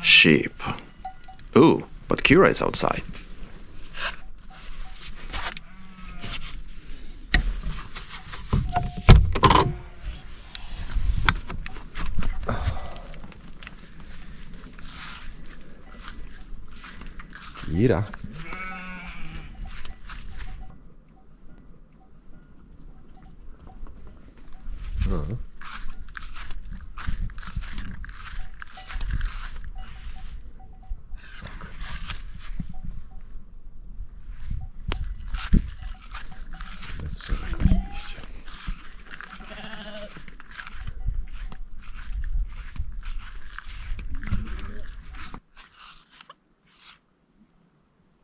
Sheep. Ooh, but Kira is outside. Kira. No.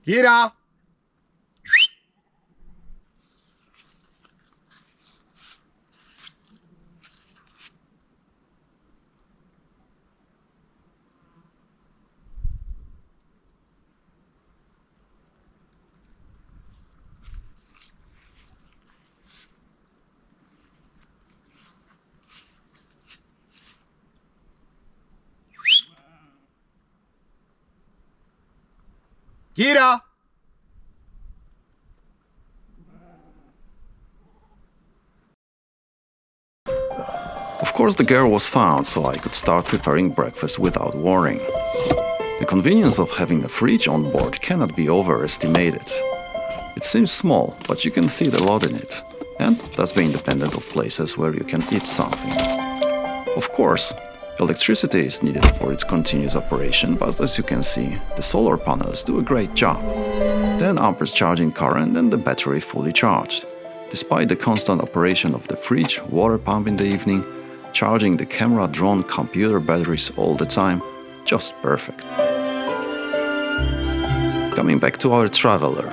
Kira! Kira! Of course, the girl was found, so I could start preparing breakfast without worrying. The convenience of having a fridge on board cannot be overestimated. It seems small, but you can fit a lot in it, and thus be independent of places where you can eat something. Of course, electricity is needed for its continuous operation, but as you can see, the solar panels do a great job. 10 amperes charging current and the battery fully charged. Despite the constant operation of the fridge, water pump in the evening, charging the camera, drone, computer batteries all the time, just perfect. Coming back to our traveler.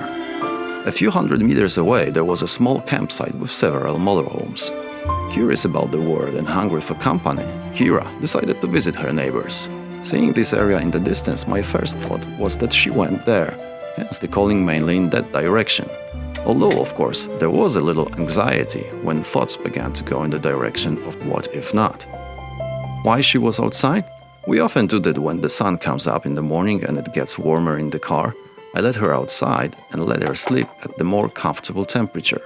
A few hundred meters away there was a small campsite with several motorhomes. Curious about the world and hungry for company, Kira decided to visit her neighbors. Seeing this area in the distance, my first thought was that she went there, hence the calling mainly in that direction. Although, of course, there was a little anxiety when thoughts began to go in the direction of what if not. Why she was outside? We often do that when the sun comes up in the morning and it gets warmer in the car. I let her outside and let her sleep at the more comfortable temperature.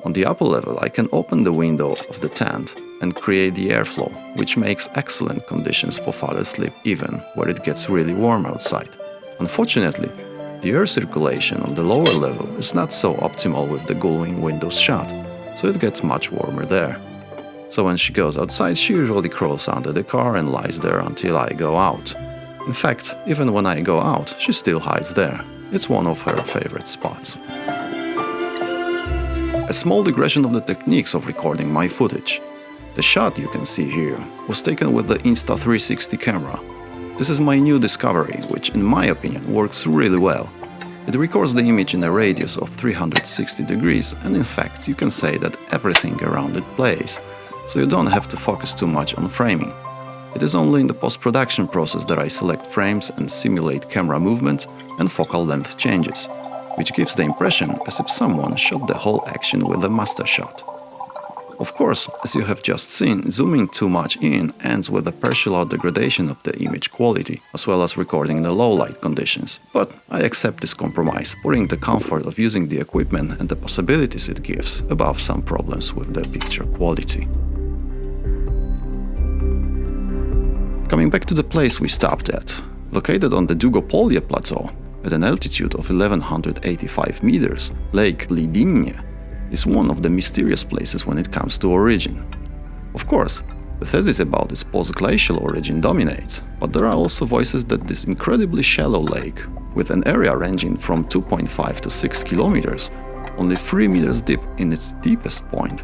On the upper level, I can open the window of the tent and create the airflow, which makes excellent conditions for further sleep even where it gets really warm outside. Unfortunately, the air circulation on the lower level is not so optimal with the gullwing windows shut, so it gets much warmer there. So when she goes outside, she usually crawls under the car and lies there until I go out. In fact, even when I go out, she still hides there. It's one of her favorite spots. A small digression of the techniques of recording my footage. The shot you can see here was taken with the Insta360 camera. This is my new discovery, which in my opinion works really well. It records the image in a radius of 360 degrees, and in fact you can say that everything around it plays, so you don't have to focus too much on framing. It is only in the post-production process that I select frames and simulate camera movement and focal length changes, which gives the impression as if someone shot the whole action with a master shot. Of course, as you have just seen, zooming too much in ends with a partial degradation of the image quality, as well as recording in the low light conditions. But I accept this compromise, putting the comfort of using the equipment and the possibilities it gives above some problems with the picture quality. Coming back to the place we stopped at, located on the Dugo Polje plateau, at an altitude of 1185 meters, Lake Blidinje is one of the mysterious places when it comes to origin. Of course, the thesis about its post-glacial origin dominates, but there are also voices that this incredibly shallow lake, with an area ranging from 2.5 to 6 kilometers, only 3 meters deep in its deepest point,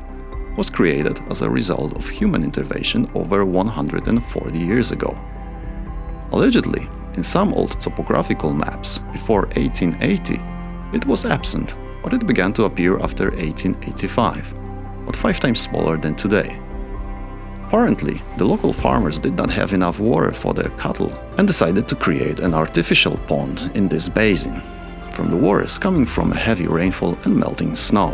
was created as a result of human intervention over 140 years ago. Allegedly, in some old topographical maps before 1880, it was absent, but it began to appear after 1885, but 5 times smaller than today. Apparently, the local farmers did not have enough water for their cattle and decided to create an artificial pond in this basin, from the waters coming from a heavy rainfall and melting snow.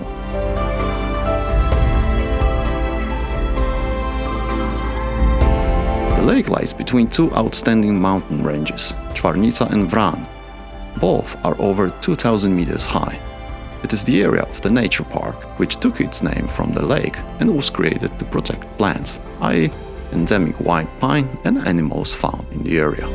The lake lies between two outstanding mountain ranges, Čvrsnica and Vran. Both are over 2,000 meters high. It is the area of the nature park, which took its name from the lake and was created to protect plants, i.e. endemic white pine and animals found in the area.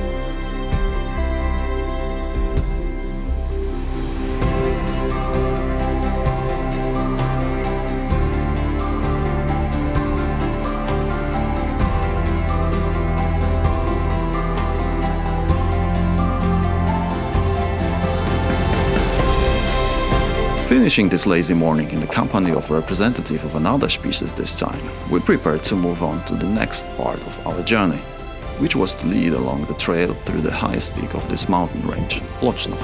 Finishing this lazy morning in the company of a representative of another species this time, we prepared to move on to the next part of our journey, which was to lead along the trail through the highest peak of this mountain range, Pločno.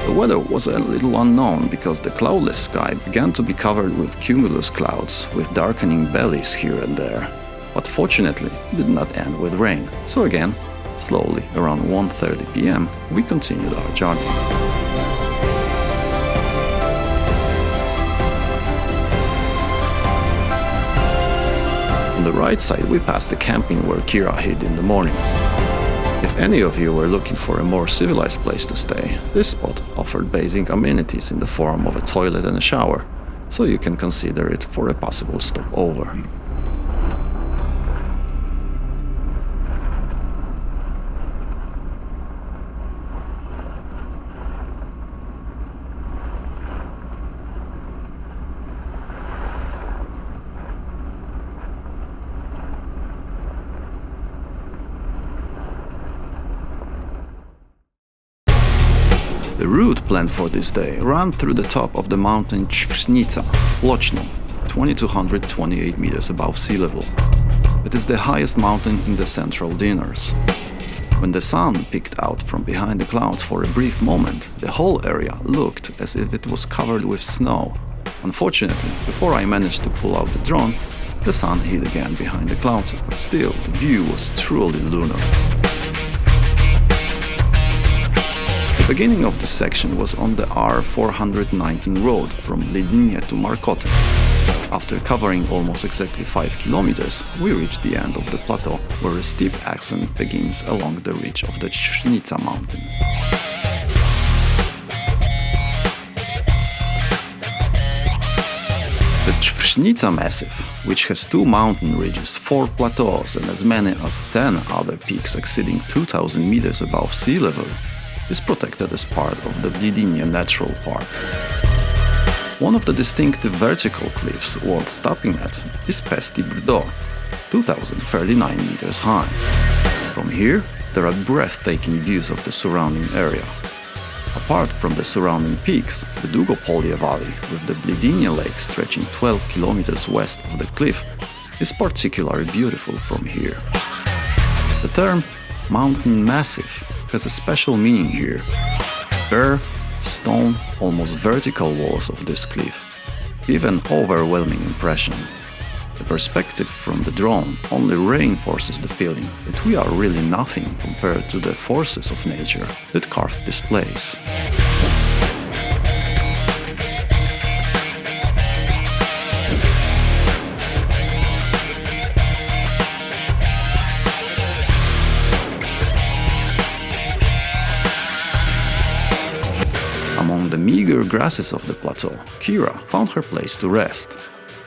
The weather was a little unknown because the cloudless sky began to be covered with cumulus clouds with darkening bellies here and there, but fortunately did not end with rain. So again, slowly around 1:30 p.m. we continued our journey. On the right side we passed the camping where Kira hid in the morning. If any of you were looking for a more civilized place to stay, this spot offered basic amenities in the form of a toilet and a shower, so you can consider it for a possible stopover. The route planned for this day ran through the top of the mountain Čvrsnica, Pločno, 2,228 meters above sea level. It is the highest mountain in the central Dinars. When the sun peeked out from behind the clouds for a brief moment, the whole area looked as if it was covered with snow. Unfortunately, before I managed to pull out the drone, the sun hid again behind the clouds, but still the view was truly lunar. The beginning of this section was on the R419 road from Blidinje to Markota. After covering almost exactly 5 kilometers, we reached the end of the plateau, where a steep ascent begins along the ridge of the Čvrsnica mountain. The Čvrsnica massif, which has 2 mountain ridges, 4 plateaus and as many as 10 other peaks exceeding 2,000 meters above sea level, is protected as part of the Blidinje Nature Park. One of the distinctive vertical cliffs worth stopping at is Pesti Brdo, 2,039 meters high. From here, there are breathtaking views of the surrounding area. Apart from the surrounding peaks, the Dugo Polje valley, with the Blidinje Lake stretching 12 kilometers west of the cliff, is particularly beautiful from here. The term mountain massif has a special meaning here. Bare, stone, almost vertical walls of this cliff give an overwhelming impression. The perspective from the drone only reinforces the feeling that we are really nothing compared to the forces of nature that carved this place. Among the meager grasses of the plateau, Kira found her place to rest.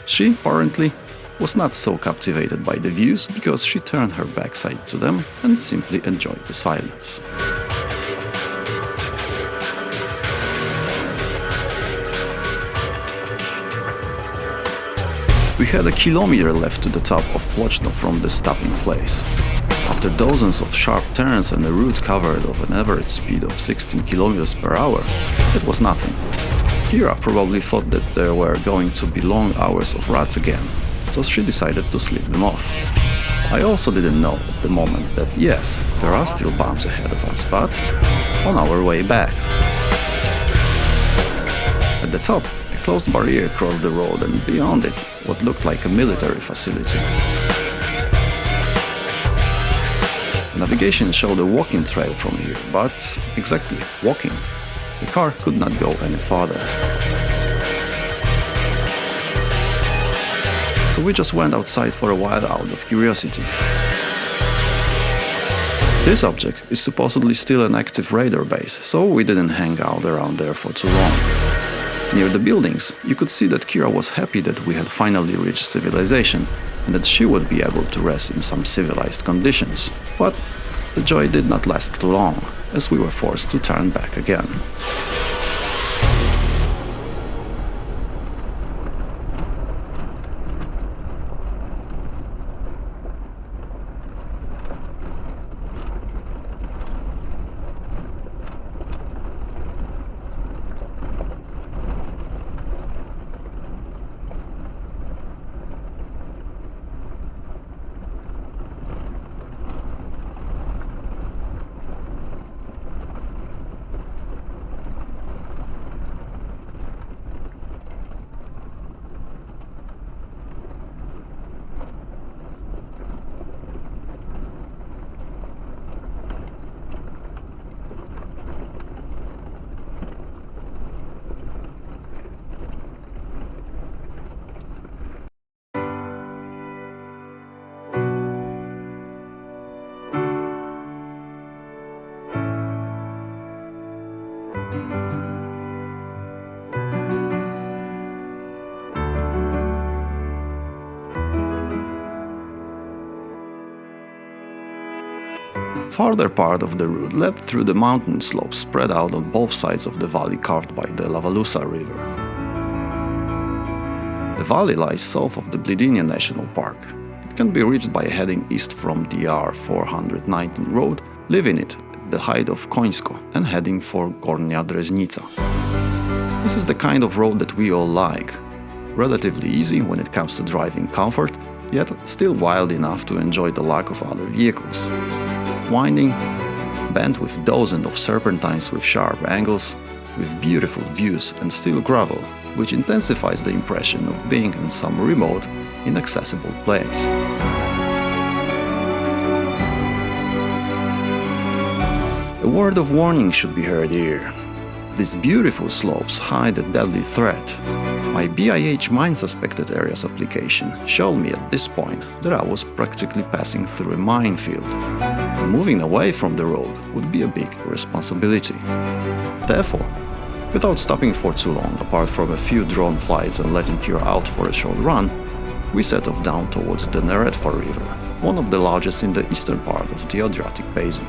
She, apparently, was not so captivated by the views because she turned her backside to them and simply enjoyed the silence. We had a kilometer left to the top of Pločno from the stopping place. After dozens of sharp turns and a route covered of an average speed of 16 kilometers per hour, it was nothing. Kira probably thought that there were going to be long hours of ruts again, so she decided to sleep them off. I also didn't know at the moment that yes, there are still bumps ahead of us, but on our way back. At the top, a closed barrier crossed the road, and beyond it, what looked like a military facility. Navigation showed a walking trail from here, but exactly, walking. The car could not go any farther. So we just went outside for a while out of curiosity. This object is supposedly still an active radar base, so we didn't hang out around there for too long. Near the buildings, you could see that Kira was happy that we had finally reached civilization and that she would be able to rest in some civilized conditions. But the joy did not last too long, as we were forced to turn back again. Farther part of the route led through the mountain slopes spread out on both sides of the valley carved by the Lavalusa River. The valley lies south of the Blidinje National Park. It can be reached by heading east from the R419 road, leaving it at the height of Końsko and heading for Gornja Dreźnica. This is the kind of road that we all like. Relatively easy when it comes to driving comfort, yet still wild enough to enjoy the lack of other vehicles. Winding, bent with dozens of serpentines with sharp angles, with beautiful views and still gravel, which intensifies the impression of being in some remote, inaccessible place. A word of warning should be heard here. These beautiful slopes hide a deadly threat. My BIH Mine Suspected Areas application showed me at this point that I was practically passing through a minefield. And moving away from the road would be a big responsibility. Therefore, without stopping for too long, apart from a few drone flights and letting Kira out for a short run, we set off down towards the Neretva River, one of the largest in the eastern part of the Adriatic Basin.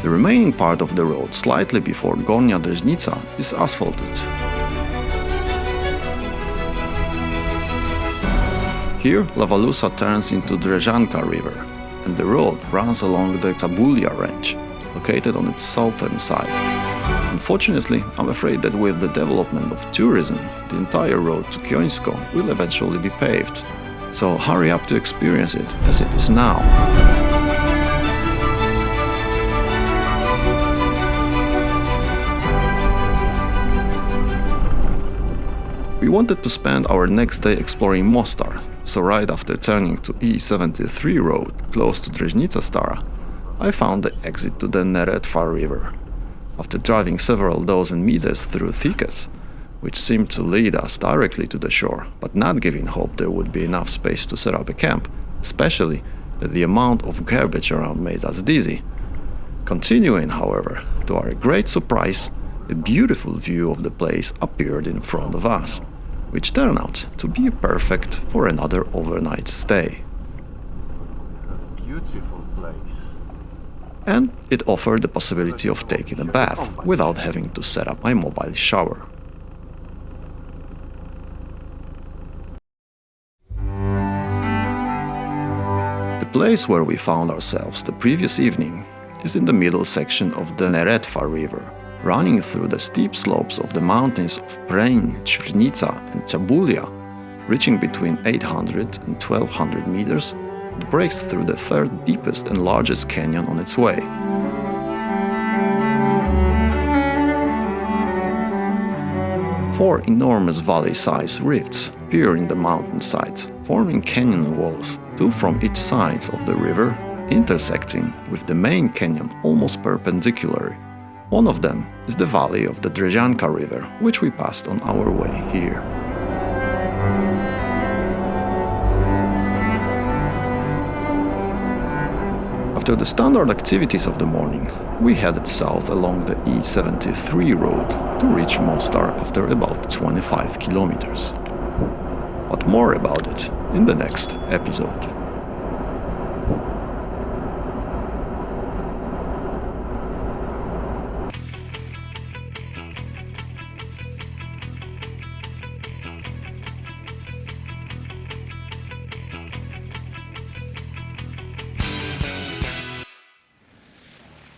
The remaining part of the road, slightly before Gornja Dreźnica, is asphalted. Here, Lavalusa turns into Drežanka River, and the road runs along the Tabulia Range, located on its southern side. Unfortunately, I'm afraid that with the development of tourism, the entire road to Końsko will eventually be paved. So hurry up to experience it as it is now. We wanted to spend our next day exploring Mostar, so right after turning to E73 road close to Dreźnica Stara, I found the exit to the Neretva River. After driving several dozen meters through thickets, which seemed to lead us directly to the shore, but not giving hope there would be enough space to set up a camp, especially that the amount of garbage around made us dizzy. Continuing, however, To our great surprise, a beautiful view of the place appeared in front of us, which turned out to be perfect for another overnight stay. A beautiful place. And it offered the possibility of taking a bath without having to set up my mobile shower. The place where we found ourselves the previous evening is in the middle section of the Neretva River, running through the steep slopes of the mountains of Polje, Čvrsnica and Čabulja. Reaching between 800 and 1200 meters, it breaks through the third deepest and largest canyon on its way. Four enormous valley-sized rifts appear in the mountain sides, forming canyon walls, two from each side of the river, intersecting with the main canyon almost perpendicularly. One of them is the valley of the Dinaric River, which we passed on our way here. After the standard activities of the morning, we headed south along the E73 road to reach Mostar after about 25 kilometers. But more about it in the next episode.